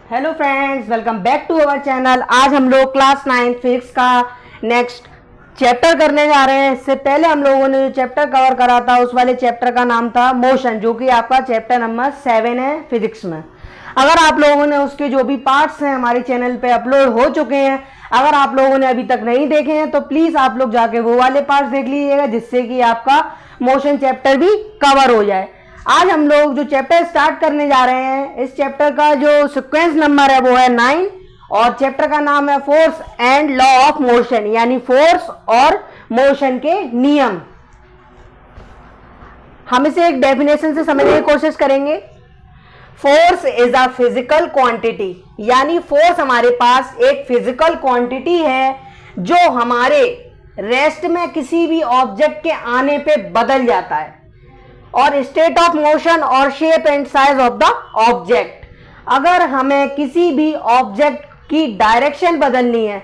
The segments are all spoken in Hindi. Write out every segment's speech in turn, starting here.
Hello friends, welcome back to our channel. आज हम लोग क्लास 9 फिजिक्स का नेक्स्ट चैप्टर करने जा रहे हैं। इससे पहले हम लोगों ने जो चैप्टर कवर करा था उस वाले चैप्टर का नाम था मोशन, जो कि आपका चैप्टर नंबर 7 है फिजिक्स में। अगर आप लोगों ने उसके जो भी पार्ट्स हैं हमारे चैनल पे अपलोड हो चुके हैं, अगर आप लोगों ने अभी तक नहीं देखे हैं तो प्लीज आप लोग जाके वो वाले पार्ट्स देख लीजिएगा, जिससे कि आपका मोशन चैप्टर भी कवर हो जाए। आज हम लोग जो चैप्टर स्टार्ट करने जा रहे हैं, इस चैप्टर का जो सीक्वेंस नंबर है वो है 9 और चैप्टर का नाम है force and law of motion, यानी फोर्स और मोशन के नियम। हम इसे एक डेफिनेशन से समझने की कोशिश करेंगे। Force is a physical quantity, यानी फोर्स हमारे पास एक फिजिकल क्वांटिटी है जो हमारे रेस्ट में किसी भी ऑब्जेक्ट के आने पे बदल जाता है, और स्टेट ऑफ मोशन और shape and size of the object. अगर हमें किसी भी ऑब्जेक्ट की डायरेक्शन बदलनी है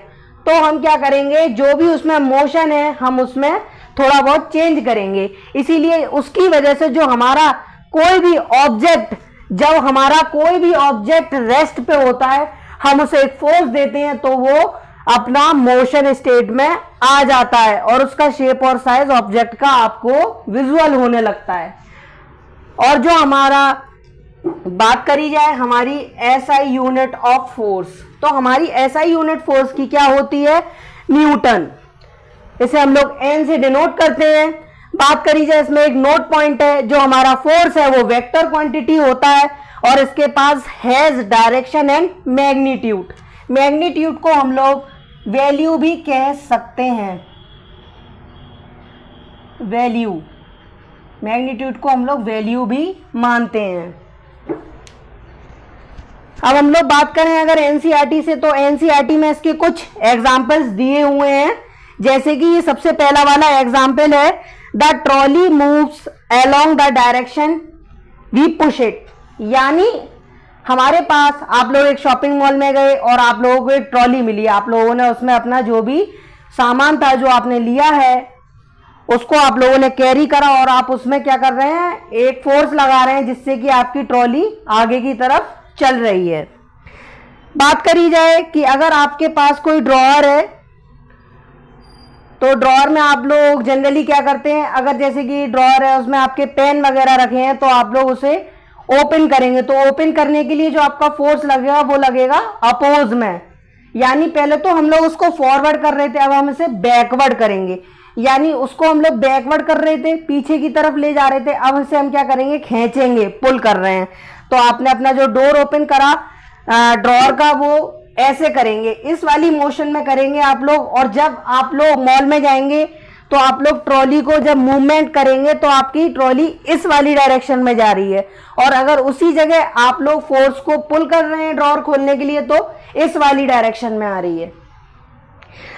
तो हम क्या करेंगे, जो भी उसमें मोशन है हम उसमें थोड़ा बहुत चेंज करेंगे। इसीलिए उसकी वजह से जो हमारा कोई भी ऑब्जेक्ट, जब हमारा कोई भी ऑब्जेक्ट रेस्ट पे होता है हम उसे एक फोर्स देते हैं तो वो अपना मोशन स्टेट में आ जाता है और उसका शेप और साइज ऑब्जेक्ट का आपको विजुअल होने लगता है। और जो हमारा बात करी जाए हमारी एसआई यूनिट ऑफ फोर्स, तो हमारी एसआई यूनिट फोर्स की क्या होती है, न्यूटन। इसे हम लोग एन से डिनोट करते हैं। बात करी जाए, इसमें एक नोट पॉइंट है, जो हमारा फोर्स है वो वेक्टर क्वांटिटी होता है और इसके पास has direction and magnitude. Magnitude को हम लोग वैल्यू भी कह सकते हैं, वैल्यू, मैग्नीट्यूड को हम लोग वैल्यू भी मानते हैं। अब हम लोग बात करें अगर एनसीईआरटी से, तो एनसीईआरटी में इसके कुछ एग्जांपल्स दिए हुए हैं। जैसे कि ये सबसे पहला वाला एग्जांपल है, the trolley moves along the direction we push it. यानी हमारे पास, आप लोग एक शॉपिंग मॉल में गए और आप लोगों को एक ट्रॉली मिली, आप लोगों ने उसमें अपना जो भी सामान था जो आपने लिया है उसको आप लोगों ने कैरी करा और आप उसमें क्या कर रहे हैं, एक फोर्स लगा रहे हैं जिससे कि आपकी ट्रॉली आगे की तरफ चल रही है। बात करी जाए कि अगर आपके पास कोई ड्रॉअर है तो ड्रॉअर में आप लोग जनरली क्या करते हैं, अगर जैसे कि ड्रॉअर है उसमें आपके पेन वगैरह रखे हैं तो आप लोग उसे ओपन करेंगे, तो ओपन करने के लिए जो आपका फोर्स लगेगा वो लगेगा अपोज में। यानी पहले तो हम लोग उसको फॉरवर्ड कर रहे थे, अब हम इसे बैकवर्ड करेंगे। यानी उसको हम लोग बैकवर्ड कर रहे थे, पीछे की तरफ ले जा रहे थे, अब इसे हम क्या करेंगे, खींचेंगे, पुल कर रहे हैं। तो आपने अपना जो डोर ओपन करा ड्रॉअर का वो ऐसे करेंगे, इस वाली मोशन में करेंगे आप लोग। और जब आप लोग मॉल में जाएंगे तो आप लोग ट्रॉली को जब मूवमेंट करेंगे तो आपकी ट्रॉली इस वाली डायरेक्शन में जा रही है, और अगर उसी जगह आप लोग फोर्स को पुल कर रहे हैं ड्रॉअर खोलने के लिए तो इस वाली डायरेक्शन में आ रही है।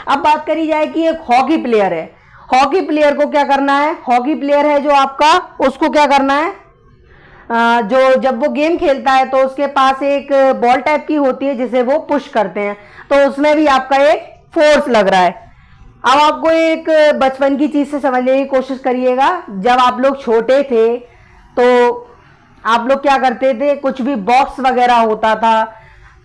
अब बात करी जाए कि एक हॉकी प्लेयर है, हॉकी प्लेयर को क्या करना है, हॉकी प्लेयर है जो आपका, उसको क्या करना है, जो जब वो गेम खेलता है तो उसके पास एक बॉल टाइप की होती है जिसे वो पुश करते हैं, तो उसमें भी आपका एक फोर्स लग रहा है। अब आपको एक बचपन की चीज से समझने की कोशिश करिएगा। जब आप लोग छोटे थे तो आप लोग क्या करते थे, कुछ भी बॉक्स वगैरह होता था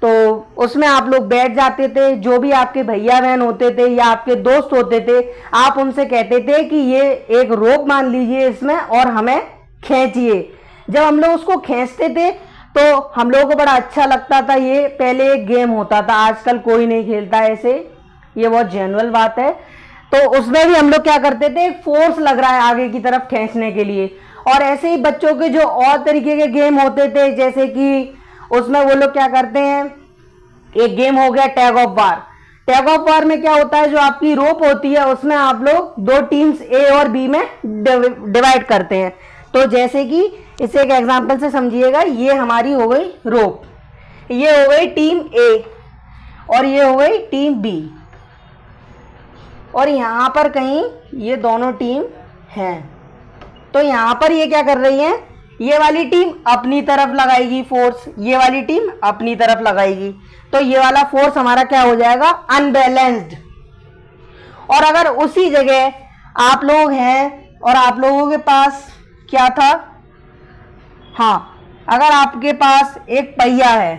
तो उसमें आप लोग बैठ जाते थे, जो भी आपके भैया बहन होते थे या आपके दोस्त होते थे, आप उनसे कहते थे कि ये एक रोप मान लीजिए इसमें और हमें खींचिए। जब हम लोग उसको खींचते थे तो हम लोगों को बड़ा अच्छा लगता था। ये पहले एक गेम होता था, आजकल कोई नहीं खेलता ऐसे, ये बहुत जेन्युइन बात है। तो उसमें भी हम लोग क्या करते थे, फोर्स लग रहा है आगे की तरफ खींचने के लिए। और ऐसे ही बच्चों के जो और तरीके के गेम होते थे, जैसे कि उसमें वो लोग क्या करते हैं, एक गेम हो गया tag of war. Tag of war में क्या होता है, जो आपकी रोप होती है उसमें आप लोग दो टीम्स ए और बी में डिवाइड करते हैं। तो जैसे कि इसे एक एग्जांपल से समझिएगा, ये हमारी हो गई रोप, ये हो गई टीम ए और ये हो गई टीम बी, और यहां पर कहीं ये दोनों टीम हैं। तो यहां पर ये क्या कर रही है, ये वाली टीम अपनी तरफ लगाएगी फोर्स, ये वाली टीम अपनी तरफ लगाएगी, तो ये वाला फोर्स हमारा क्या हो जाएगा, अनबैलेंस्ड। और अगर उसी जगह आप लोग हैं और आप लोगों के पास क्या था, हाँ, अगर आपके पास एक पहिया है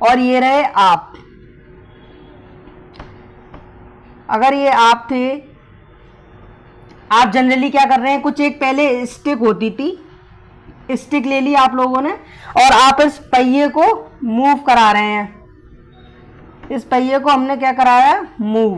और ये रहे आप। अगर ये आप थे, आप जनरली क्या कर रहे हैं, कुछ एक पहले स्टिक होती थी, स्टिक ले ली आप लोगों ने और आप इस पहिए को मूव करा रहे हैं। इस पहिए को हमने क्या कराया है, मूव।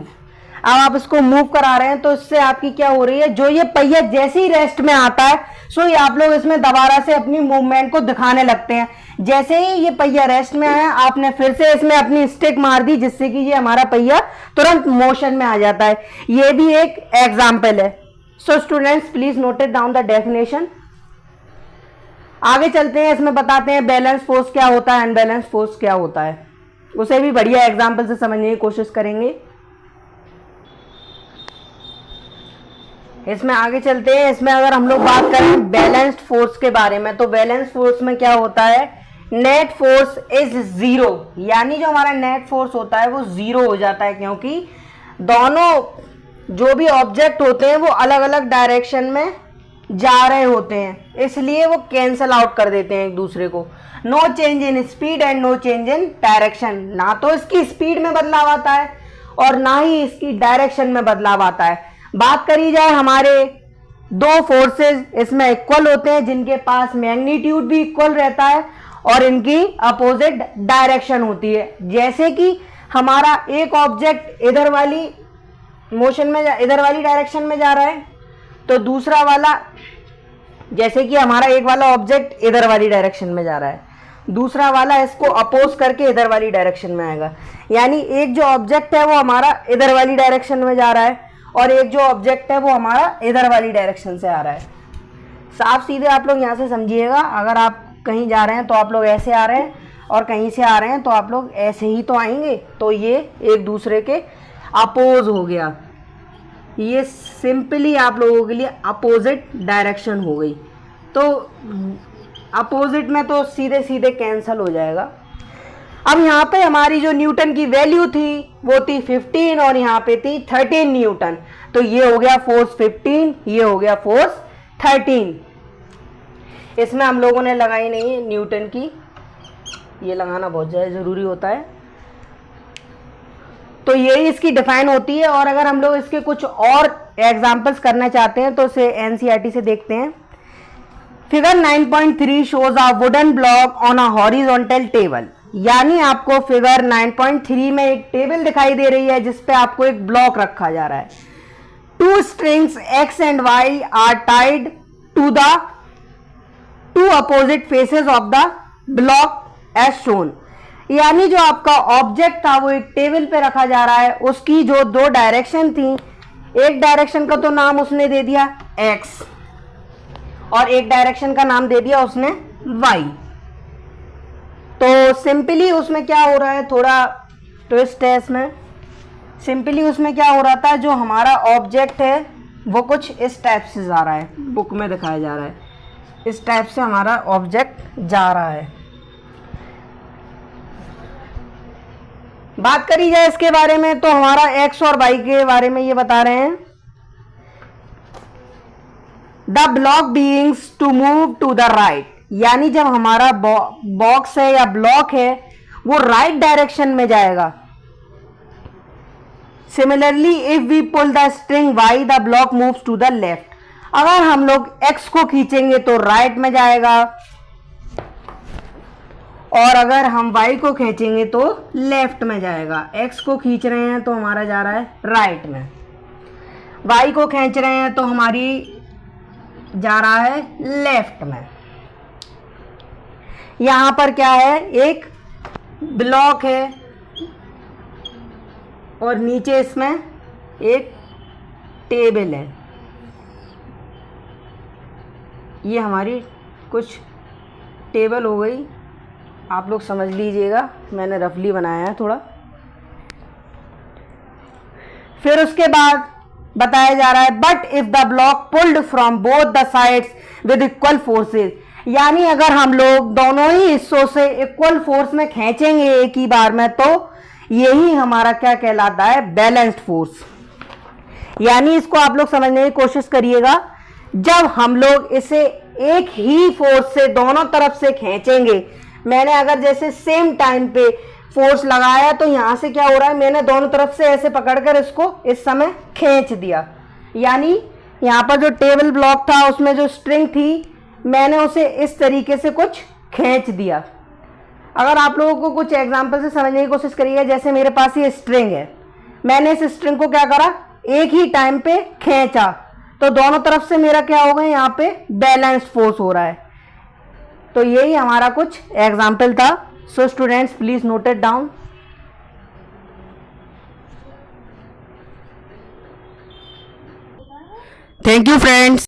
अब आप इसको मूव करा रहे हैं तो इससे आपकी क्या हो रही है, जो ये पहिया जैसे ही रेस्ट में आता है सो ये आप लोग इसमें दोबारा से अपनी मूवमेंट को दिखाने लगते हैं। जैसे ही ये पहिया रेस्ट में आया, आपने फिर से इसमें अपनी स्टिक मार दी जिससे कि ये हमारा पहिया तुरंत मोशन में आ जाता है। ये भी एक एग्जाम्पल है। So students please note it down the definition. आगे चलते हैं, इसमें बताते हैं बैलेंस फोर्स क्या होता है, अनबैलेंस फोर्स क्या होता है, उसे भी बढ़िया एग्जाम्पल से समझने की कोशिश करेंगे। इसमें आगे चलते हैं, इसमें अगर हम लोग बात करें बैलेंस्ड फोर्स के बारे में, तो बैलेंस फोर्स में क्या होता है, नेट फोर्स इज जीरो, यानी जो हमारा नेट फोर्स होता है वो जीरो हो जाता है, क्योंकि दोनों जो भी ऑब्जेक्ट होते हैं वो अलग अलग डायरेक्शन में जा रहे होते हैं, इसलिए वो कैंसल आउट कर देते हैं एक दूसरे को। No change in speed and no change in direction, ना तो इसकी स्पीड में बदलाव आता है और ना ही इसकी डायरेक्शन में बदलाव आता है। बात करी जाए हमारे दो फोर्सेस, इसमें इक्वल होते हैं, जिनके पास मैग्नीट्यूड भी इक्वल रहता है और इनकी अपोजिट डायरेक्शन होती है। जैसे कि हमारा एक ऑब्जेक्ट इधर वाली मोशन में इधर वाली डायरेक्शन में जा रहा है, तो दूसरा वाला, जैसे कि हमारा एक वाला ऑब्जेक्ट इधर वाली डायरेक्शन में जा रहा है, दूसरा वाला इसको अपोज करके इधर वाली डायरेक्शन में आएगा। यानी एक जो ऑब्जेक्ट है वो हमारा इधर वाली डायरेक्शन में जा रहा है और एक जो ऑब्जेक्ट है वो हमारा इधर वाली डायरेक्शन से आ रहा है। साफ सीधे आप लोग यहाँ से समझिएगा, अगर आप कहीं जा रहे हैं तो आप लोग ऐसे आ रहे हैं और कहीं से आ रहे हैं तो आप लोग ऐसे ही तो आएंगे, तो ये एक दूसरे के अपोज हो गया। ये सिंपली आप लोगों के लिए अपोजिट डायरेक्शन हो गई। तो अपोजिट में तो सीधे सीधे कैंसल हो जाएगा। अब यहाँ पे हमारी जो न्यूटन की वैल्यू थी वो थी 15 और यहाँ पे थी 13 न्यूटन, तो ये हो गया फोर्स 15, ये हो गया फोर्स 13। इसमें हम लोगों ने लगाई नहीं है न्यूटन की, ये लगाना बहुत ज़्यादा ज़रूरी होता है। तो यही इसकी डिफाइन होती है। और अगर हम लोग इसके कुछ और एग्जांपल्स करना चाहते हैं तो इसे एनसीईआरटी से देखते हैं। Figure 9.3 shows a wooden block on a horizontal table, यानी आपको फिगर 9.3 में एक टेबल दिखाई दे रही है जिसपे आपको एक ब्लॉक रखा जा रहा है। Two strings X and Y are tied to the two opposite faces of the block as shown, यानी जो आपका ऑब्जेक्ट था वो एक टेबल पे रखा जा रहा है, उसकी जो दो डायरेक्शन थी, एक डायरेक्शन का तो नाम उसने दे दिया एक्स और एक डायरेक्शन का नाम दे दिया उसने वाई। तो सिंपली उसमें क्या हो रहा है, थोड़ा ट्विस्ट है इसमें। सिंपली उसमें क्या हो रहा था, जो हमारा ऑब्जेक्ट है वो कुछ इस टाइप से जा रहा है, बुक में दिखाया जा रहा है, इस टाइप से हमारा ऑब्जेक्ट जा रहा है। बात करी जाए इसके बारे में तो हमारा एक्स और वाई के बारे में ये बता रहे हैं, the block begins to move to the right, यानी जब हमारा बॉक्स है या ब्लॉक है वो राइट डायरेक्शन में जाएगा। Similarly if we pull the string Y the block moves to the left, अगर हम लोग एक्स को खींचेंगे तो राइट में जाएगा और अगर हम वाई को खींचेंगे तो लेफ्ट में जाएगा। एक्स को खींच रहे हैं तो हमारा जा रहा है राइट में, वाई को खींच रहे हैं तो हमारी जा रहा है लेफ्ट में। यहां पर क्या है, एक ब्लॉक है और नीचे इसमें एक टेबल है। ये हमारी कुछ टेबल हो गई, आप लोग समझ लीजिएगा, मैंने रफली बनाया है थोड़ा। फिर उसके बाद बताया जा रहा है but if the block pulled from both the sides with equal forces, यानी अगर हम लोग दोनों ही हिस्सों से इक्वल फोर्स में खींचेंगे एक ही बार में, तो यही हमारा क्या कहलाता है, बैलेंस्ड फोर्स। यानी इसको आप लोग समझने की कोशिश करिएगा, जब हम लोग इसे एक ही फोर्स से दोनों तरफ से खींचेंगे, मैंने अगर जैसे सेम टाइम पे फोर्स लगाया तो यहाँ से क्या हो रहा है, मैंने दोनों तरफ से ऐसे पकड़कर इसको इस समय खींच दिया, यानी यहाँ पर जो टेबल ब्लॉक था उसमें जो स्ट्रिंग थी मैंने उसे इस तरीके से कुछ खींच दिया। अगर आप लोगों को कुछ एग्जांपल से समझने की कोशिश करिए, जैसे मेरे पास ये स्ट्रिंग है, मैंने इस स्ट्रिंग को क्या करा, एक ही टाइम पे खींचा, तो दोनों तरफ से मेरा क्या होगा, यहाँ पे बैलेंस्ड फोर्स हो रहा है। तो यही हमारा कुछ एग्जाम्पल था। So students please note it down. Thank you friends.